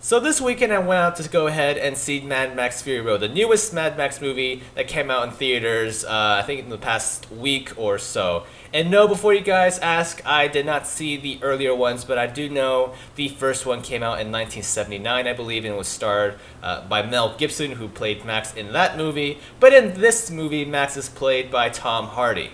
So this weekend I went out to go ahead and see Mad Max Fury Road, the newest Mad Max movie that came out in theaters, I think in the past week or so. And no, before you guys ask, I did not see the earlier ones, but I do know the first one came out in 1979, I believe, and was starred by Mel Gibson, who played Max in that movie. But in this movie, Max is played by Tom Hardy.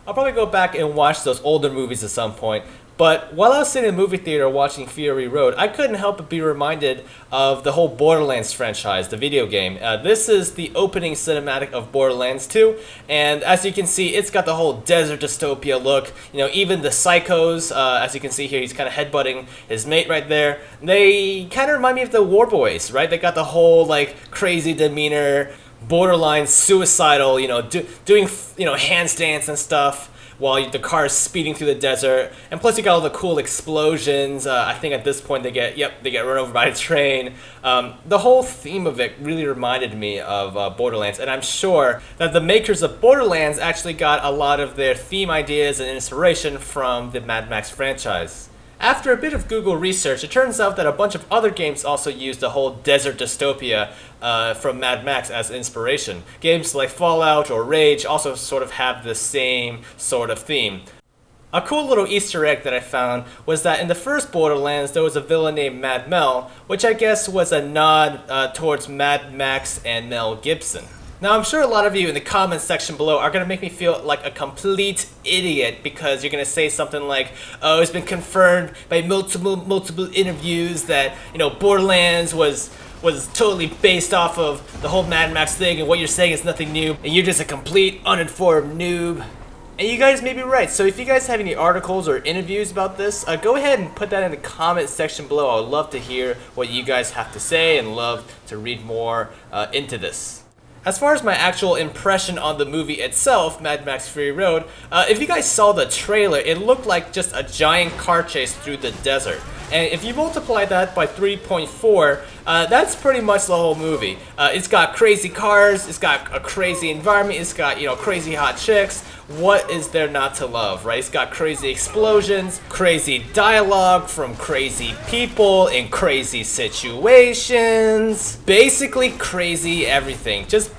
I'll probably go back and watch those older movies at some point. But while I was sitting in the movie theater watching Fury Road, I couldn't help but be reminded of the whole Borderlands franchise, the video game. This is the opening cinematic of Borderlands 2, and as you can see, it's got the whole desert dystopia look. You know, even the psychos, as you can see here, he's kind of headbutting his mate right there. They kind of remind me of the War Boys, right? They got the whole, like, crazy demeanor, borderline suicidal, doing, handstands and stuff while the car is speeding through the desert. And plus you got all the cool explosions. I think at this point they get run over by a train. The whole theme of it really reminded me of Borderlands, and I'm sure that the makers of Borderlands actually got a lot of their theme ideas and inspiration from the Mad Max franchise. After a bit of Google research, it turns out that a bunch of other games also use the whole desert dystopia from Mad Max as inspiration. Games like Fallout or Rage also sort of have the same sort of theme. A cool little Easter egg that I found was that in the first Borderlands there was a villain named Mad Mel, which I guess was a nod towards Mad Max and Mel Gibson. Now, I'm sure a lot of you in the comments section below are going to make me feel like a complete idiot because you're going to say something like, oh, it's been confirmed by multiple interviews that, Borderlands was totally based off of the whole Mad Max thing, and what you're saying is nothing new, and you're just a complete uninformed noob. And you guys may be right, so if you guys have any articles or interviews about this, go ahead and put that in the comment section below. I would love to hear what you guys have to say and love to read more into this. As far as my actual impression on the movie itself, Mad Max Fury Road, if you guys saw the trailer, it looked like just a giant car chase through the desert. And if you multiply that by 3.4, that's pretty much the whole movie. It's got crazy cars, it's got a crazy environment, it's got, crazy hot chicks. What is there not to love, right? It's got crazy explosions, crazy dialogue from crazy people in crazy situations. Basically crazy everything. Just,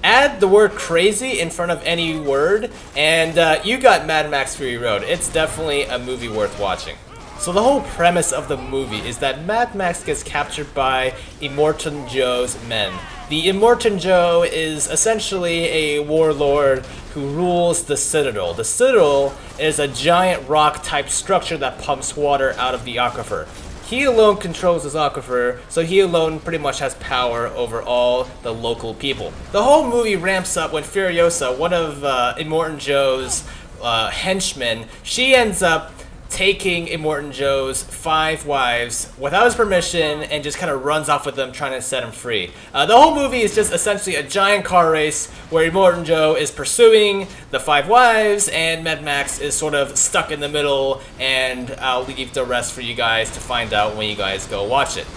add the word crazy in front of any word, and you got Mad Max Fury Road. It's definitely a movie worth watching. So the whole premise of the movie is that Mad Max gets captured by Immortan Joe's men. The Immortan Joe is essentially a warlord who rules the Citadel. The Citadel is a giant rock-type structure that pumps water out of the aquifer. He alone controls this aquifer, so he alone pretty much has power over all the local people. The whole movie ramps up when Furiosa, one of Immortan Joe's henchmen, she ends up taking Immortan Joe's 5 wives without his permission and just kind of runs off with them, trying to set him free. The whole movie is just essentially a giant car race where Immortan Joe is pursuing the 5 wives and Mad Max is sort of stuck in the middle, and I'll leave the rest for you guys to find out when you guys go watch it.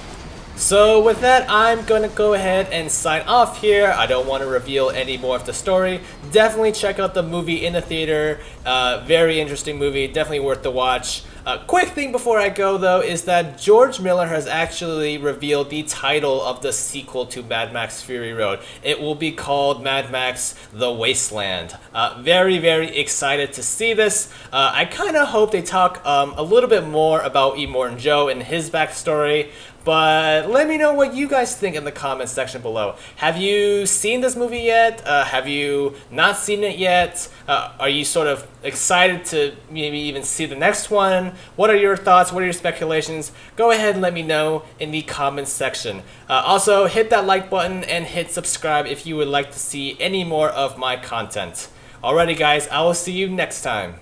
So with that, I'm gonna go ahead and sign off here. I don't want to reveal any more of the story. Definitely check out the movie in the theater. Very interesting movie, definitely worth the watch. Quick thing before I go though is that George Miller has actually revealed the title of the sequel to Mad Max Fury Road. It will be called Mad Max The Wasteland. Very, very excited to see this. I kind of hope they talk a little bit more about Immortan Joe and his backstory. But let me know what you guys think in the comments section below. Have you seen this movie yet? Have you not seen it yet? Are you sort of excited to maybe even see the next one? What are your thoughts? What are your speculations? Go ahead and let me know in the comments section. Also, hit that like button and hit subscribe if you would like to see any more of my content. Alrighty guys, I will see you next time.